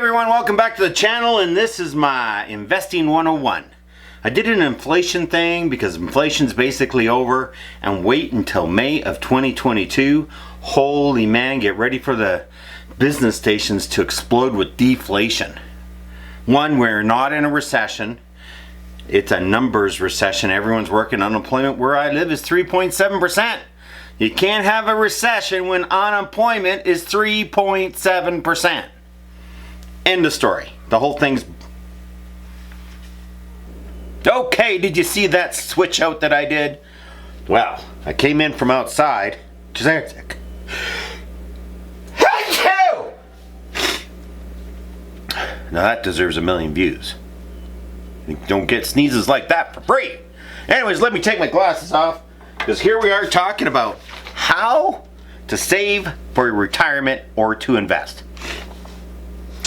everyone, welcome back to the channel, and this is my Investing 101. I did an inflation thing because inflation's basically over, and wait until May of 2022. Holy man, get ready for the business stations to explode with deflation. One, we're not in a recession. It's a numbers recession. Everyone's working. Unemployment where I live is 3.7%. You can't have a recession when unemployment is 3.7%. End of story. The whole thing's... Okay, did you see that switch out that I did? Well, I came in from outside. Just a sec. Now that deserves 1 million views. You don't get sneezes like that for free. Anyways, let me take my glasses off, because here we are talking about how to save for your retirement or to invest.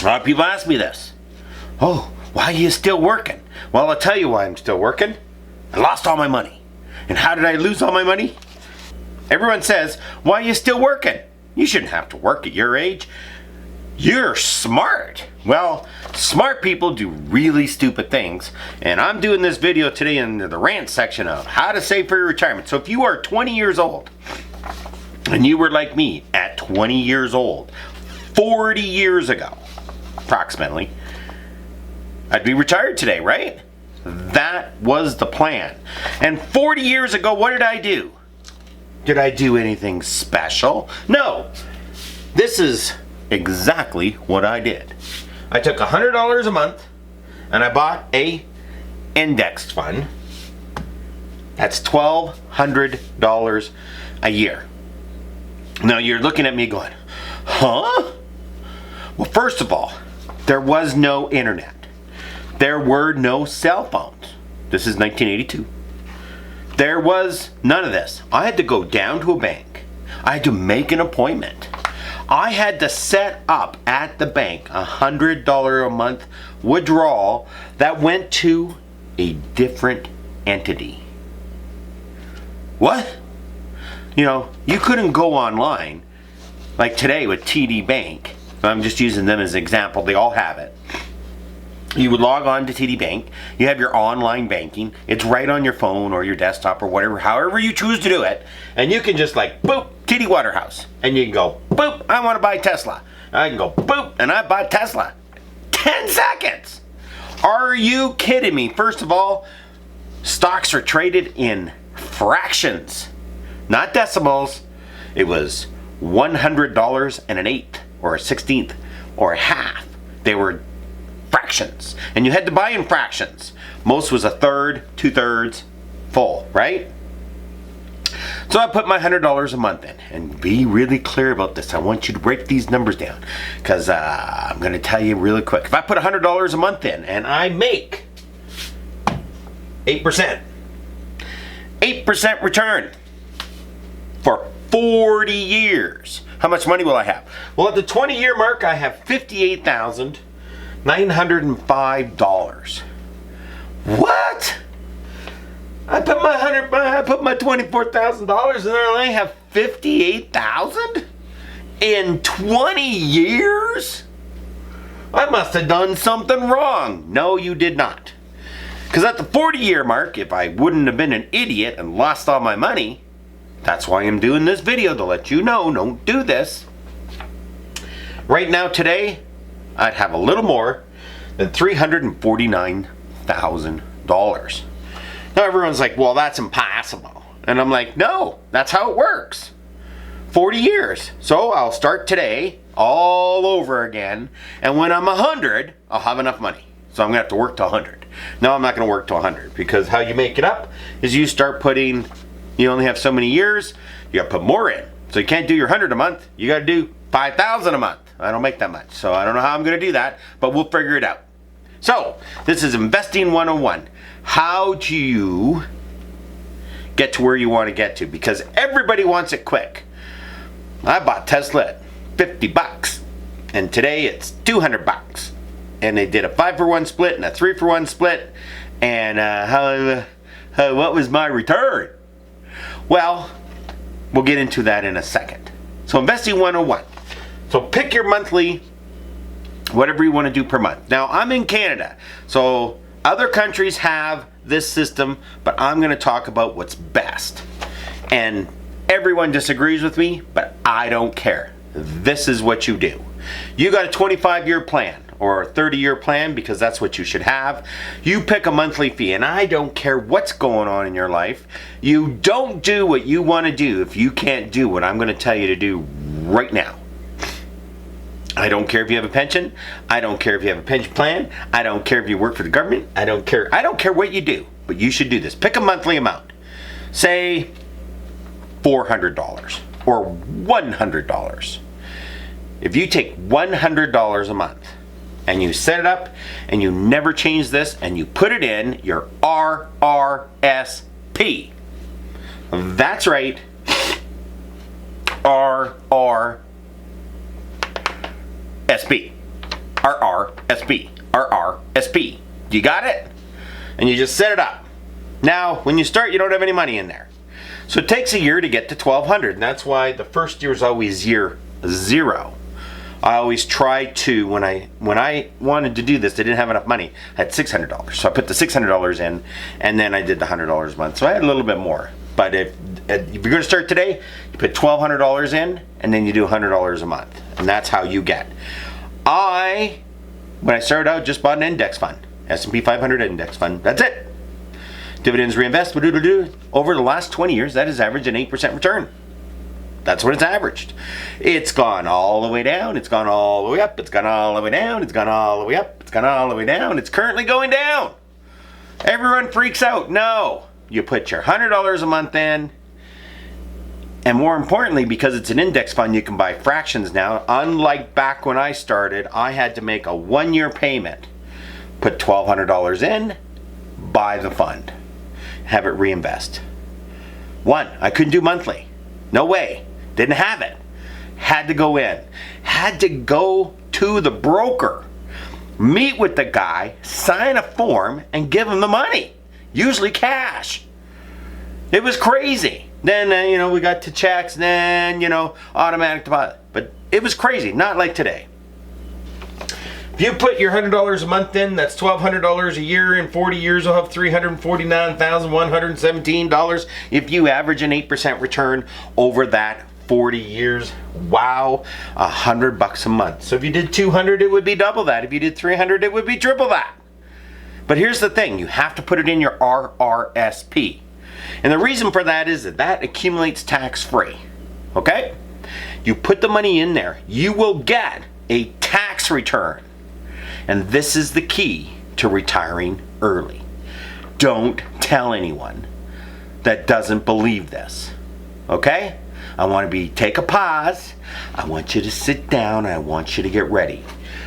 A lot of people ask me this. Oh, why are you still working? Well, I'll tell you why I'm still working. I lost all my money. And how did I lose all my money? Everyone says, why are you still working? You shouldn't have to work at your age. You're smart. Well, smart people do really stupid things. And I'm doing this video today in the rant section of how to save for your retirement. So if you are 20 years old, and you were like me at 20 years old, 40 years ago, approximately, I'd be retired today, right? That was the plan. And 40 years ago, what did I do? Did I do anything special? No. This is exactly what I did. I took $100 a month and I bought a indexed fund. That's $1,200 a year. Now you're looking at me going, huh? Well, first of all, there was no internet. There were no cell phones. This is 1982. There was none of this. I had to go down to a bank. I had to make an appointment. I had to set up at the bank $100 a month withdrawal that went to a different entity. What? You know, you couldn't go online like today with TD Bank. I'm just using them as an example. They all have it. You would log on to TD Bank. You have your online banking. It's right on your phone or your desktop or whatever, however you choose to do it. And you can just like, boop, TD Waterhouse. And you can go, boop, I want to buy Tesla. I can go, boop, and I buy Tesla. 10 seconds. Are you kidding me? First of all, stocks are traded in fractions, not decimals. It was $100 and an eighth or a 16th or a half. They were fractions, and you had to buy in fractions. Most was a third, 2/3 full, right? So I put my $100 a month in, and be really clear about this. I want you to break these numbers down, because I'm going to tell you really quick. If I put $100 a month in and I make 8%, 8% return for 40 years, how much money will I have? Well, at the 20-year mark, I have $58,905. What? I put my $24,000 and I only have $58,000 in 20 years? I must have done something wrong. No, you did not. Because at the 40-year mark, if I wouldn't have been an idiot and lost all my money, that's why I'm doing this video, to let you know, don't do this. Right now, today, I'd have a little more than $349,000. Now everyone's like, well, that's impossible. And I'm like, no, that's how it works. 40 years. So I'll start today all over again. And when I'm 100, I'll have enough money. So I'm going to have to work to 100. No, I'm not going to work to 100, because how you make it up is you start putting, you only have so many years, you got to put more in. So you can't do your 100 a month. You got to do 5,000 a month. I don't make that much, so I don't know how I'm going to do that, but we'll figure it out. So, this is Investing 101. How do you get to where you want to get to? Because everybody wants it quick. I bought Tesla at $50, and today it's $200. And they did a 5-for-1 split and a 3-for-1 split. And what was my return? Well, we'll get into that in a second. So Investing 101. So pick your monthly whatever you want to do per month. Now, I'm in Canada, so other countries have this system, but I'm going to talk about what's best. And everyone disagrees with me, but I don't care. This is what you do. You got a 25-year plan or a 30-year plan, because that's what you should have. You pick a monthly fee, and I don't care what's going on in your life. You don't do what you want to do if you can't do what I'm going to tell you to do right now. I don't care if you have a pension. I don't care if you have a pension plan. I don't care if you work for the government. I don't care what you do, but you should do this. Pick a monthly amount. Say $400 or $100. If you take $100 a month and you set it up and you never change this and you put it in your RRSP. That's right. RRSP. RRSP. You got it? And you just set it up. Now, when you start, you don't have any money in there. So it takes a year to get to $1,200, and that's why the first year is always year 0. I always try to, when I wanted to do this, I didn't have enough money. I had $600. So I put the $600 in, and then I did the $100 a month. So I had a little bit more. But if you're going to start today, you put $1,200 in, and then you do $100 a month. And that's how you get. When I started out, just bought an index fund. S&P 500 index fund. That's it. Dividends reinvest. Over the last 20 years, that has averaged an 8% return. That's what it's averaged. It's gone all the way down. It's gone all the way up. It's gone all the way down. It's gone all the way up. It's gone all the way down. It's currently going down. Everyone freaks out. No. You put your $100 a month in. And more importantly, because it's an index fund, you can buy fractions now. Unlike back when I started, I had to make a 1-year payment. Put $1,200 in. Buy the fund. Have it reinvest. I couldn't do monthly. No way. Didn't have it. Had to go in. Had to go to the broker. Meet with the guy, sign a form, and give him the money. Usually cash. It was crazy. Then, we got to checks, then, automatic deposit. But it was crazy. Not like today. If you put your $100 a month in, that's $1,200 a year. In 40 years, you'll have $349,117. If you average an 8% return over that 40 years, wow, $100 a month. So if you did 200, it would be double that. If you did 300, it would be triple that. But here's the thing: you have to put it in your RRSP, and the reason for that is that accumulates tax-free. Okay? You put the money in there, you will get a tax return. And this is the key to retiring early. Don't tell anyone that doesn't believe this. Okay? I want to take a pause. I want you to sit down. I want you to get ready.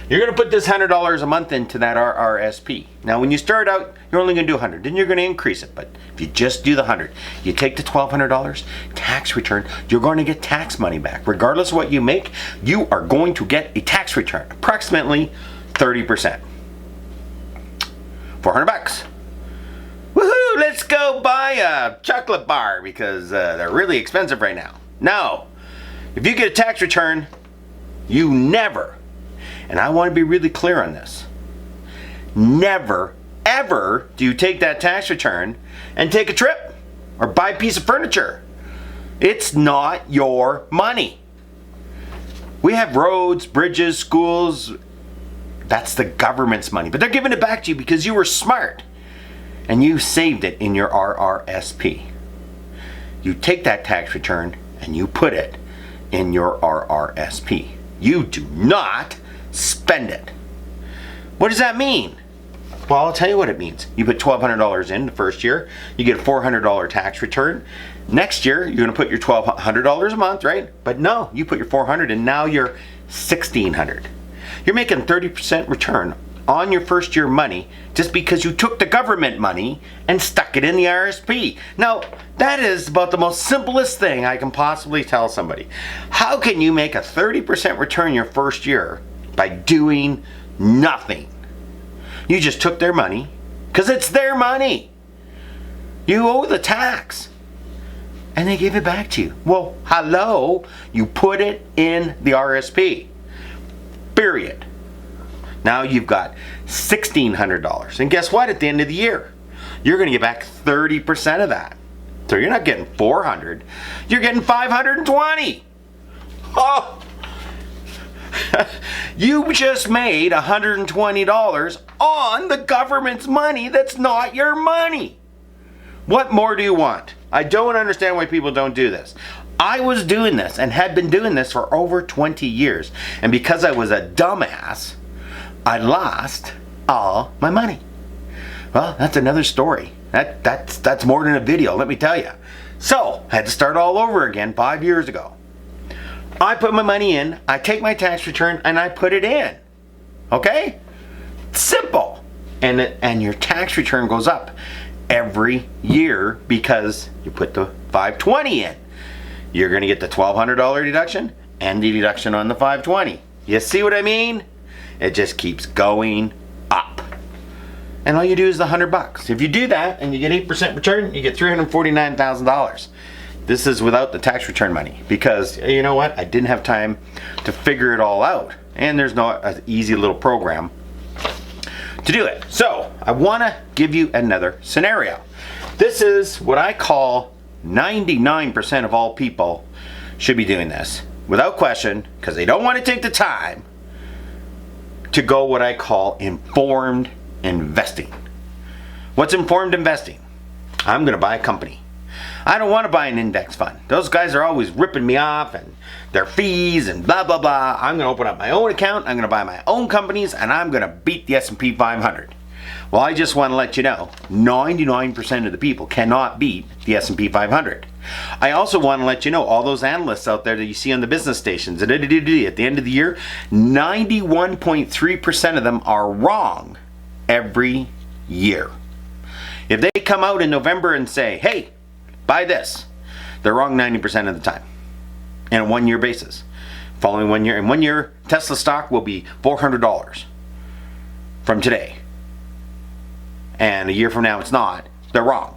You're going to put this $100 a month into that RRSP. Now, when you start out, you're only going to do 100. Then you're going to increase it. But if you just do the 100, you take the $1,200 tax return, you're going to get tax money back. Regardless of what you make, you are going to get a tax return, approximately 30%. $400. Woohoo! Let's go buy a chocolate bar because they're really expensive right now. No. If you get a tax return, you never, and I want to be really clear on this, never, ever do you take that tax return and take a trip or buy a piece of furniture. It's not your money. We have roads, bridges, schools. That's the government's money. But they're giving it back to you because you were smart and you saved it in your RRSP. You take that tax return and you put it in your RRSP. You do not spend it. What does that mean? Well, I'll tell you what it means. You put $1,200 in the first year, you get a $400 tax return. Next year, you're going to put your $1,200 a month, right? But no, you put your $400 and now you're $1,600. You're making 30% return on your first year money just because you took the government money and stuck it in the RSP. Now, that is about the most simplest thing I can possibly tell somebody. How can you make a 30% return your first year by doing nothing? You just took their money because it's their money. You owe the tax. And they give it back to you. Well, hello, you put it in the RSP. Period. Now you've got $1,600. And guess what? At the end of the year, you're going to get back 30% of that. So you're not getting 400, you're getting 520. Oh! You just made $120 on the government's money that's not your money. What more do you want? I don't understand why people don't do this. I was doing this and had been doing this for over 20 years. And because I was a dumbass, I lost all my money. Well, that's another story. That's more than a video, let me tell you. So, I had to start all over again 5 years ago. I put my money in, I take my tax return, and I put it in. Okay? Simple. And your tax return goes up every year because you put the 520 in. You're going to get the $1,200 deduction and the deduction on the 520. You see what I mean? It just keeps going up. And all you do is the $100. If you do that and you get 8% return, you get $349,000. This is without the tax return money because you know what? I didn't have time to figure it all out. And there's not an easy little program to do it. So I want to give you another scenario. This is what I call 99% of all people should be doing this without question because they don't want to take the time to go what I call informed investing. What's informed investing? I'm going to buy a company. I don't want to buy an index fund. Those guys are always ripping me off and their fees and blah, blah, blah. I'm going to open up my own account. I'm going to buy my own companies and I'm going to beat the S&P 500. Well, I just want to let you know, 99% of the people cannot beat the S&P 500. I also want to let you know, all those analysts out there that you see on the business stations, at the end of the year, 91.3% of them are wrong every year. If they come out in November and say, hey, buy this, they're wrong 90% of the time. And a 1 year basis. Following 1 year, and 1 year Tesla stock will be $400 from today. And a year from now it's not. They're wrong.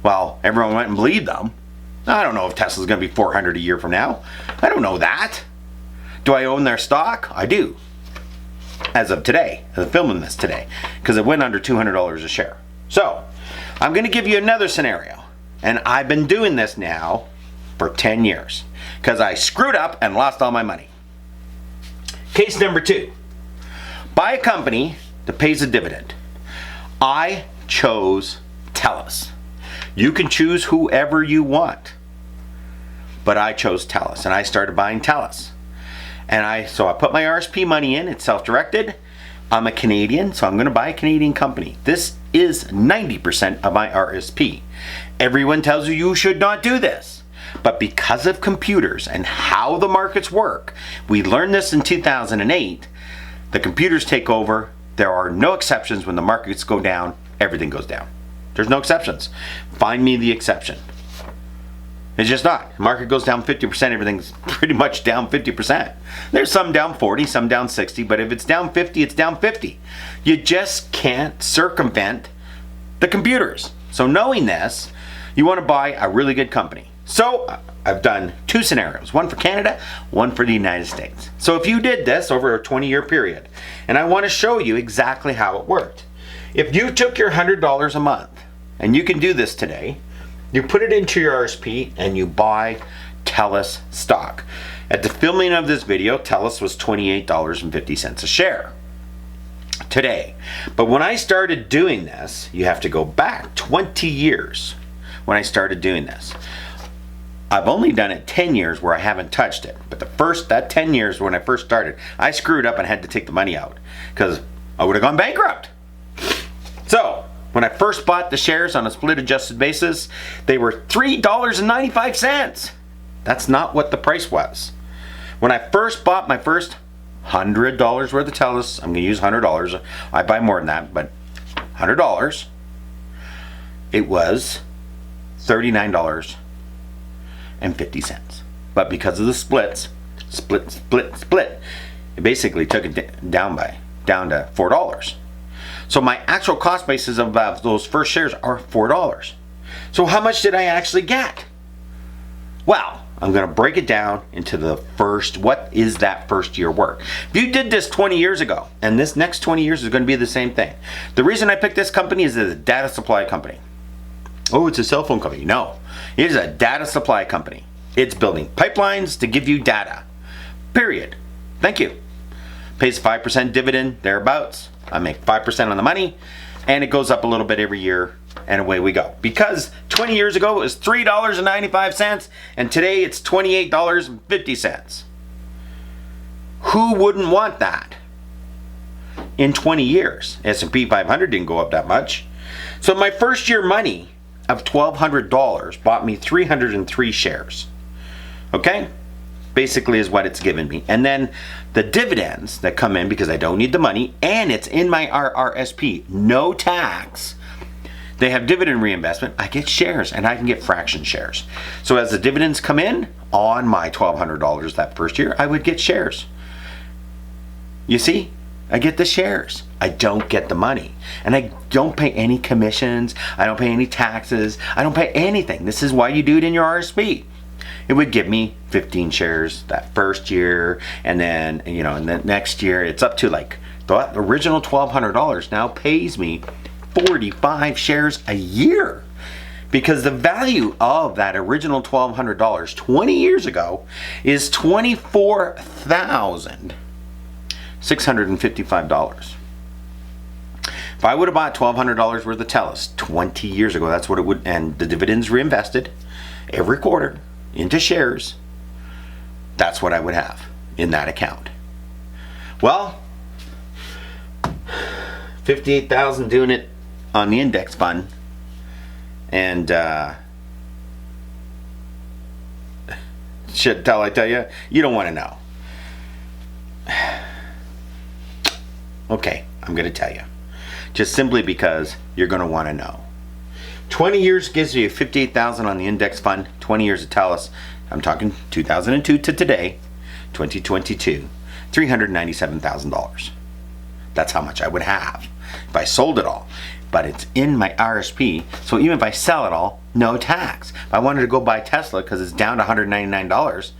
Well, everyone went and believed them. I don't know if Tesla's going to be 400 a year from now. I don't know that. Do I own their stock? I do. As of today, as I'm filming this today, because it went under $200 a share. So, I'm going to give you another scenario. And I've been doing this now for 10 years because I screwed up and lost all my money. Case number 2. Buy a company that pays a dividend. I chose TELUS. You can choose whoever you want. But I chose TELUS and I started buying TELUS. So I put my RRSP money in. It's self-directed. I'm a Canadian, so I'm going to buy a Canadian company. This is 90% of my RRSP. Everyone tells you should not do this. But because of computers and how the markets work, we learned this in 2008, the computers take over. There are no exceptions. When the markets go down, everything goes down. There's no exceptions. Find me the exception. It's just not. The market goes down 50%, everything's pretty much down 50%. There's some down 40, some down 60, but if it's down 50, it's down 50. You just can't circumvent the computers. So knowing this, you want to buy a really good company. So I've done 2 scenarios, one for Canada, one for the United States. So if you did this over a 20-year period, and I want to show you exactly how it worked. If you took your $100 a month, and you can do this today, you put it into your RRSP and you buy TELUS stock. At the filming of this video, TELUS was $28.50 a share today. But when I started doing this, you have to go back 20 years when I started doing this. I've only done it 10 years where I haven't touched it. But that 10 years when I first started, I screwed up and had to take the money out because I would have gone bankrupt. So, when I first bought the shares on a split adjusted basis, they were $3.95. That's not what the price was. When I first bought my first $100 worth of TELUS, I'm going to use $100. I buy more than that, but $100, it was $39.50. But because of the split, it basically took it down to $4. So my actual cost basis of those first shares are $4. So how much did I actually get? Well, I'm going to break it down into what is that first year work. If you did this 20 years ago, and this next 20 years is going to be the same thing. The reason I picked this company is it's a data supply company. Oh, it's a cell phone company. No, it is a data supply company. It's building pipelines to give you data. Period. Thank you. Pays 5% dividend, thereabouts. I make 5% on the money, and it goes up a little bit every year, and away we go. Because 20 years ago it was $3.95, and today it's $28.50. Who wouldn't want that? In 20 years, S&P 500 didn't go up that much. So my first year money of $1,200 bought me 303 shares. Okay? Basically is what it's given me. And then the dividends that come in, because I don't need the money, and it's in my RRSP, no tax. They have dividend reinvestment. I get shares, and I can get fraction shares. So as the dividends come in on my $1,200 that first year, I would get shares. You see? I get the shares. I don't get the money. And I don't pay any commissions. I don't pay any taxes. I don't pay anything. This is why you do it in your RSP. It would give me 15 shares that first year, and then, and the next year it's up to like the original $1,200 now pays me 45 shares a year, because the value of that original $1,200 20 years ago is $24,655. If I would have bought $1,200 worth of Telus 20 years ago, that's what it would, and the dividends reinvested every quarter into shares, that's what I would have in that account. Well, 58,000 doing it on the index fund, and shit, I tell you, you don't want to know. Okay, I'm going to tell you, just simply because you're going to want to know. 20 years gives you 58,000 on the index fund. 20 years of Telus. I'm talking 2002 to today, 2022, $397,000. That's how much I would have if I sold it all. But it's in my RSP, so even if I sell it all, no tax. If I wanted to go buy Tesla because it's down to $199,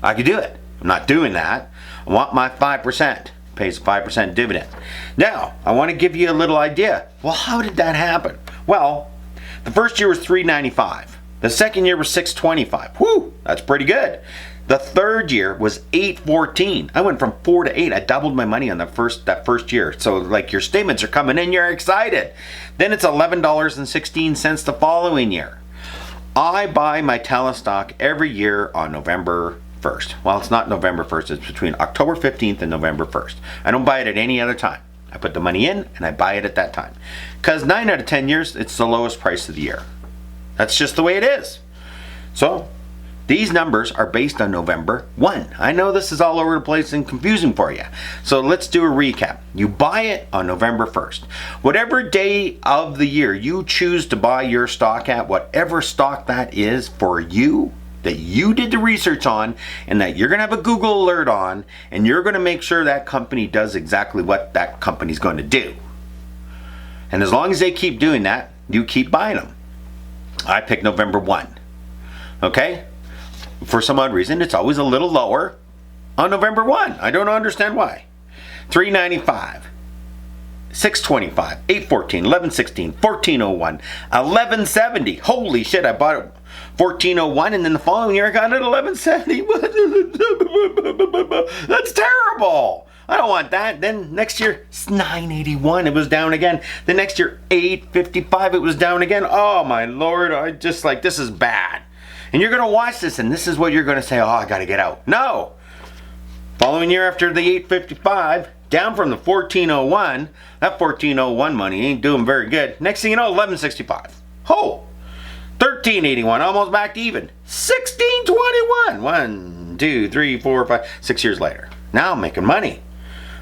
I could do it. I'm not doing that. I want my 5%. Pays a 5% dividend. Now, I want to give you a little idea. Well, how did that happen? Well, the first year was $395. The second year was $625. Whew, that's pretty good. The third year was $814. I went from 4 to 8. I doubled my money on that first year. So like your statements are coming in, you're excited. Then it's $11.16 the following year. I buy my Telus stock every year on November 1st. Well, it's not November 1st. It's between October 15th and November 1st. I don't buy it at any other time. I put the money in and I buy it at that time. Because 9 out of 10 years, it's the lowest price of the year. That's just the way it is. So, these numbers are based on November 1. I know this is all over the place and confusing for you. So let's do a recap. You buy it on November 1st. Whatever day of the year you choose to buy your stock at, whatever stock that is for you, that you did the research on, and that you're going to have a Google alert on, and you're going to make sure that company does exactly what that company's going to do. And as long as they keep doing that, you keep buying them. I picked November 1. Okay? For some odd reason, it's always a little lower on November 1. I don't understand why. $3.95. $6.25, $8.14, $11.16, $14.01, $11.70. Holy shit, I bought it $14.01 and then the following year I got it $11.70. That's terrible. I don't want that. Then next year, it's $9.81. It was down again. The next year, $8.55. It was down again. Oh my Lord, I just like, this is bad. And you're going to watch this and this is what you're going to say, oh, I got to get out. No. Following year after the $8.55, down from the $14.01, that $14.01 money ain't doing very good. Next thing you know, $11.65. Oh, $13.81, almost back to even. $16.21. 1, 2, 3, 4, 5, 6 years later. Now I'm making money.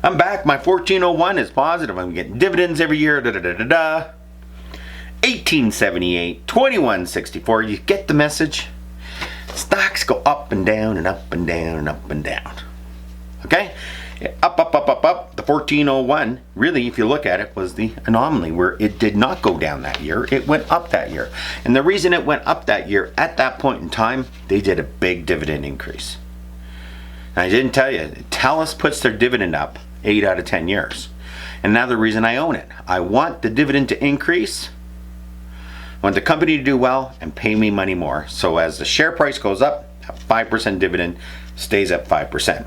I'm back. My $14.01 is positive. I'm getting dividends every year. $18.78, $21.64. You get the message? Stocks go up and down and up and down and up and down. Okay? Up, up, up, up, up. The 1401, really, if you look at it, was the anomaly where it did not go down that year. It went up that year. And the reason it went up that year, at that point in time, they did a big dividend increase. And I didn't tell you, TELUS puts their dividend up 8 out of 10 years. And now the reason I own it, I want the dividend to increase. I want the company to do well and pay me money more. So as the share price goes up, a 5% dividend stays at 5%.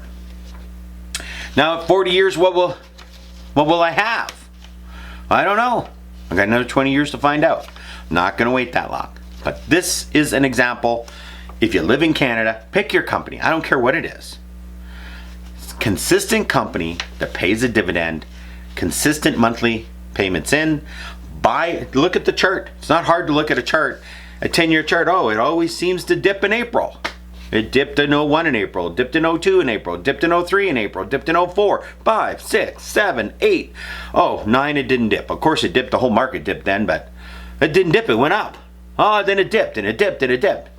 Now at 40 years, what will I have? I don't know. I got another 20 years to find out. I'm not going to wait that long. But this is an example. If you live in Canada, pick your company. I don't care what it is. It's a consistent company that pays a dividend, consistent monthly payments in. Look at the chart. It's not hard to look at a chart, a 10-year chart. Oh, it always seems to dip in April. It dipped in 01 in April, dipped in 02 in April, dipped in 03 in April, dipped in 04, 5, 6, 7, 8. Oh, 9 it didn't dip. Of course it dipped, the whole market dipped then, but it didn't dip, it went up. Oh, then it dipped and it dipped and it dipped.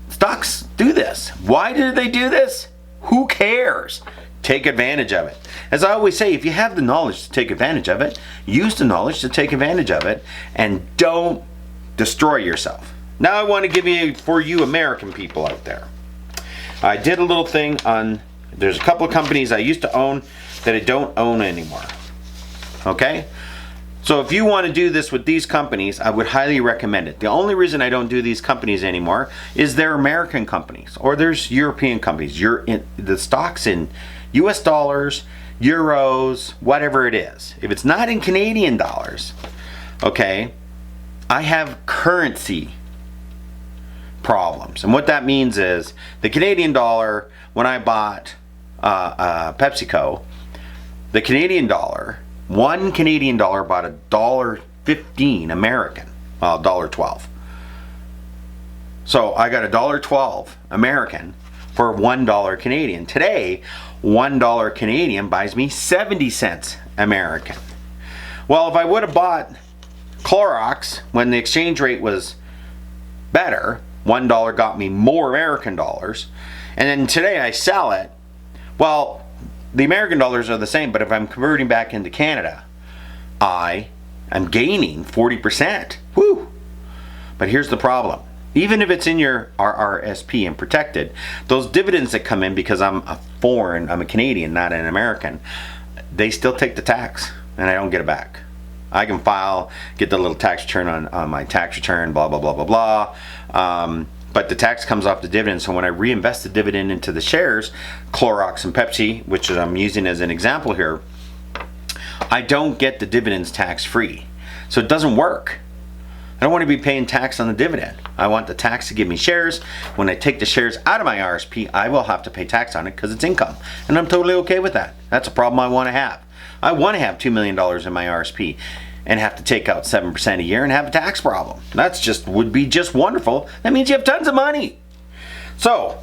Stocks do this. Why do they do this? Who cares? Take advantage of it. As I always say, if you have the knowledge to take advantage of it, use the knowledge to take advantage of it, and don't destroy yourself. Now I want to give you, for you American people out there, I did a little thing on, there's a couple of companies I used to own that I don't own anymore. Okay? So if you want to do this with these companies, I would highly recommend it. The only reason I don't do these companies anymore is they're American companies, or there's European companies. The stock's in US dollars, euros, whatever it is. If it's not in Canadian dollars, okay, I have currency problems. And what that means is the Canadian dollar, when I bought PepsiCo, the Canadian dollar, one Canadian dollar bought $1.15 American, well, $1.12. So I got $1.12 American for $1 Canadian. Today, $1 Canadian buys me 70 cents American. Well, if I would have bought Clorox when the exchange rate was better, $1 got me more American dollars, and then today I sell it, well, the American dollars are the same, but if I'm converting back into Canada, I am gaining 40%. Woo! But here's the problem. Even if it's in your RRSP and protected, those dividends that come in, because I'm a Canadian, not an American, they still take the tax, and I don't get it back. I can file, get the little tax return on my tax return, blah, blah, blah, blah, blah. But the tax comes off the dividend, so when I reinvest the dividend into the shares, Clorox and Pepsi, which I'm using as an example here, I don't get the dividends tax-free. So it doesn't work. I don't want to be paying tax on the dividend. I want the tax to give me shares. When I take the shares out of my RSP, I will have to pay tax on it because it's income. And I'm totally okay with that. That's a problem I want to have. I want to have $2 million in my RSP and have to take out 7% a year and have a tax problem. Would be just wonderful. That means you have tons of money. So,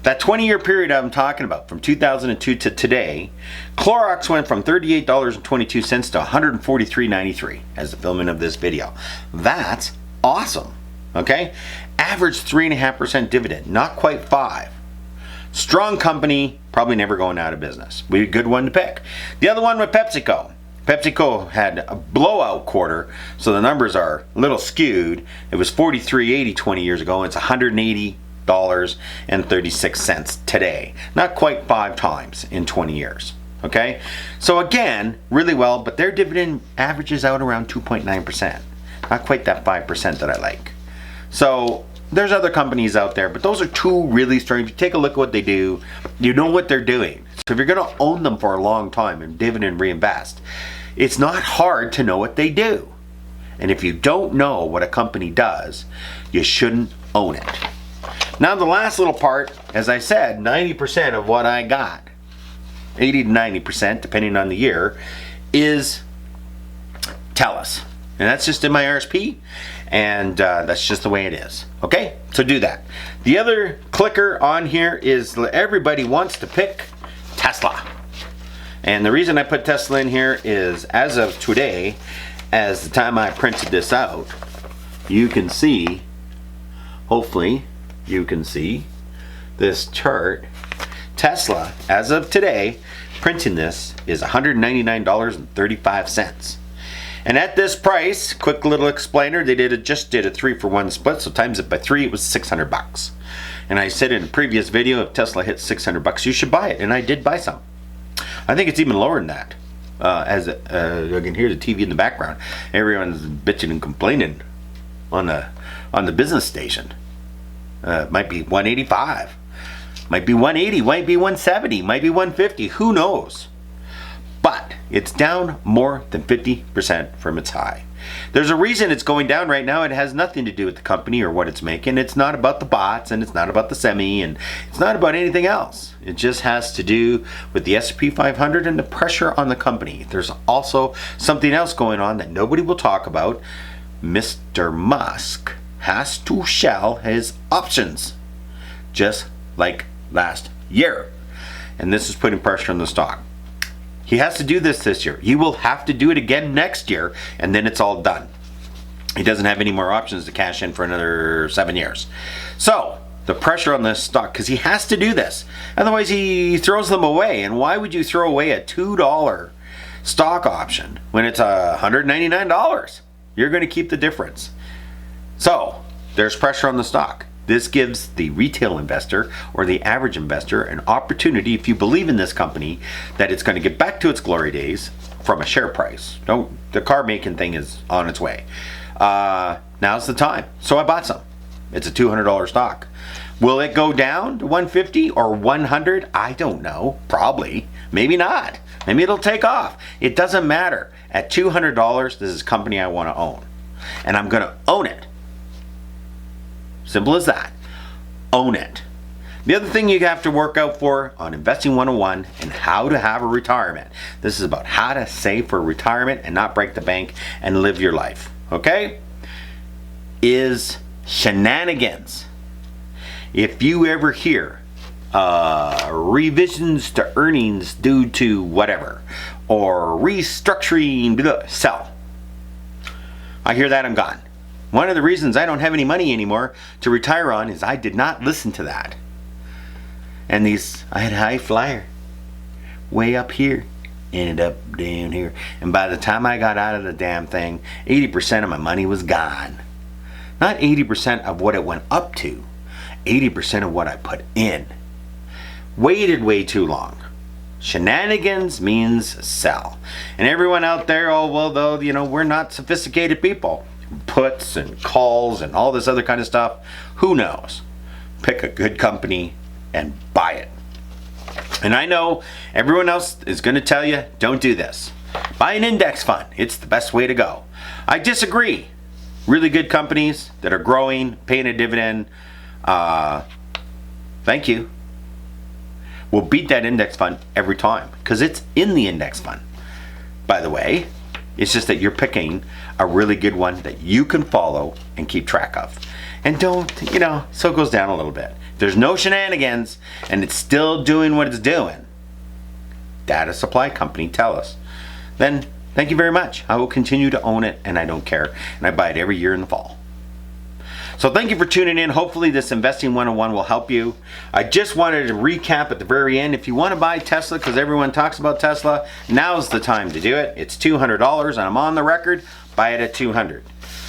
that 20-year period I'm talking about, from 2002 to today, Clorox went from $38.22 to $143.93 as the filming of this video. That's awesome, okay? Average 3.5% dividend, not quite 5%. Strong company, probably never going out of business. Be a good one to pick. The other one with PepsiCo. PepsiCo had a blowout quarter, so the numbers are a little skewed. It was $43.80 20 years ago, and it's $180.36 today. Not quite 5 times in 20 years. Okay? So again, really well, but their dividend averages out around 2.9%. Not quite that 5% that I like. So there's other companies out there, but those are two really strong. If you take a look at what they do, you know what they're doing. So if you're going to own them for a long time and dividend reinvest, it's not hard to know what they do. And if you don't know what a company does, you shouldn't own it. Now the last little part, as I said, 90% of what I got, 80 to 90%, depending on the year, is TELUS. And that's just in my RSP, and that's just the way it is. Okay, so do that. The other clicker on here is everybody wants to pick Tesla. And the reason I put Tesla in here is, as of today, as the time I printed this out, you can see, hopefully you can see this chart. Tesla, as of today, printing this is $199.35. And at this price, quick little explainer, they just did a 3-for-1 split, so times it by 3, it was $600. And I said in a previous video, if Tesla hits $600, you should buy it, and I did buy some. I think it's even lower than that. As you can hear the TV in the background, everyone's bitching and complaining on the business station. Might be 185, might be 180, might be 170, might be 150. Who knows? But it's down more than 50% from its high. There's a reason it's going down right now. It has nothing to do with the company or what it's making. It's not about the bots, and it's not about the semi, and it's not about anything else. It just has to do with the S&P 500 and the pressure on the company. There's also something else going on that nobody will talk about. Mr. Musk has to sell his options, just like last year. And this is putting pressure on the stock. He has to do this year. He will have to do it again next year, and then it's all done. He doesn't have any more options to cash in for another 7 years. So, the pressure on this stock, because he has to do this. Otherwise, he throws them away. And why would you throw away a $2 stock option when it's $199? You're going to keep the difference. So, there's pressure on the stock. This gives the retail investor or the average investor an opportunity, if you believe in this company, that it's going to get back to its glory days from a share price. The car making thing is on its way. Now's the time. So I bought some. It's a $200 stock. Will it go down to 150 or 100? I don't know. Probably. Maybe not. Maybe it'll take off. It doesn't matter. At $200, this is a company I want to own. And I'm going to own it. Simple as that. Own it. The other thing you have to work out for on Investing 101 and how to have a retirement. This is about how to save for retirement and not break the bank and live your life. Okay? Is shenanigans. If you ever hear revisions to earnings due to whatever, or restructuring, sell. I hear that, I'm gone. One of the reasons I don't have any money anymore to retire on is I did not listen to that. And I had a high flyer way up here, ended up down here. And by the time I got out of the damn thing, 80% of my money was gone. Not 80% of what it went up to, 80% of what I put in. Waited way too long. Shenanigans means sell. And everyone out there, oh, well, though, we're not sophisticated people. Puts and calls and all this other kind of stuff. Who knows? Pick a good company and buy it. And I know everyone else is going to tell you, don't do this. Buy an index fund. It's the best way to go. I disagree. Really good companies that are growing, paying a dividend, thank you, will beat that index fund every time because it's in the index fund. By the way, it's just that you're picking a really good one that you can follow and keep track of. And don't, so it goes down a little bit. If there's no shenanigans and it's still doing what it's doing, data supply company tell us, then thank you very much. I will continue to own it and I don't care. And I buy it every year in the fall. So thank you for tuning in. Hopefully this Investing 101 will help you. I just wanted to recap at the very end. If you want to buy Tesla, because everyone talks about Tesla, now's the time to do it. It's $200 and I'm on the record. Buy it at $200.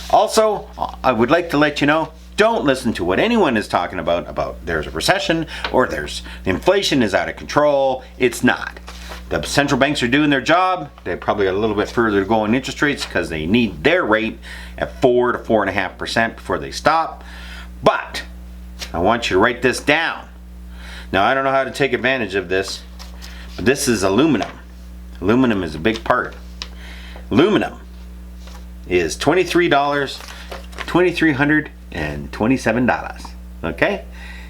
Also, I would like to let you know, don't listen to what anyone is talking about there's a recession or there's inflation is out of control. It's not. The central banks are doing their job. They probably are a little bit further to go in interest rates because they need their rate at 4 to 4.5% before they stop. But I want you to write this down. Now, I don't know how to take advantage of this, but this is aluminum. Aluminum is a big part. Aluminum is $2,327. Okay?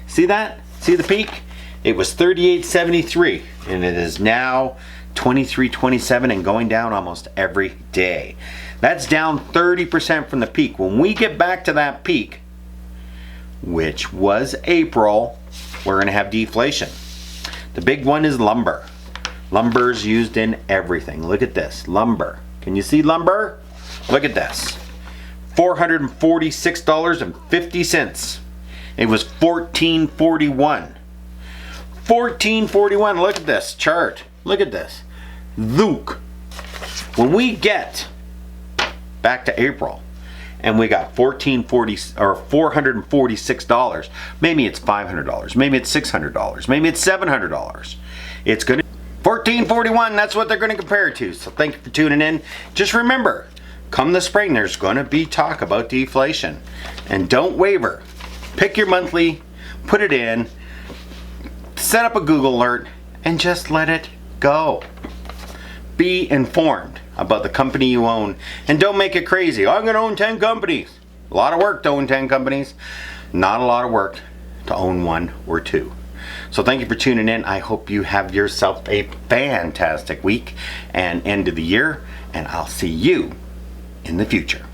See that? See the peak? It was $38.73 and it is now $23.27 and going down almost every day. That's down 30% from the peak. When we get back to that peak, which was April, we're going to have deflation. The big one is lumber. Lumber is used in everything. Look at this, lumber. Can you see lumber? Look at this. $446.50. It was $14.41. $14.41. Look at this chart. Look at this. Look. When we get back to April and we got $446, maybe it's $500, maybe it's $600, maybe it's $700. It's going to $1441, that's what they're going to compare it to. So thank you for tuning in. Just remember, come the spring, there's going to be talk about deflation. And don't waver. Pick your monthly, put it in, set up a Google alert, and just let it go. Be informed about the company you own, and don't make it crazy. I'm going to own 10 companies. A lot of work to own 10 companies. Not a lot of work to own 1 or 2. So thank you for tuning in. I hope you have yourself a fantastic week and end of the year, and I'll see you in the future.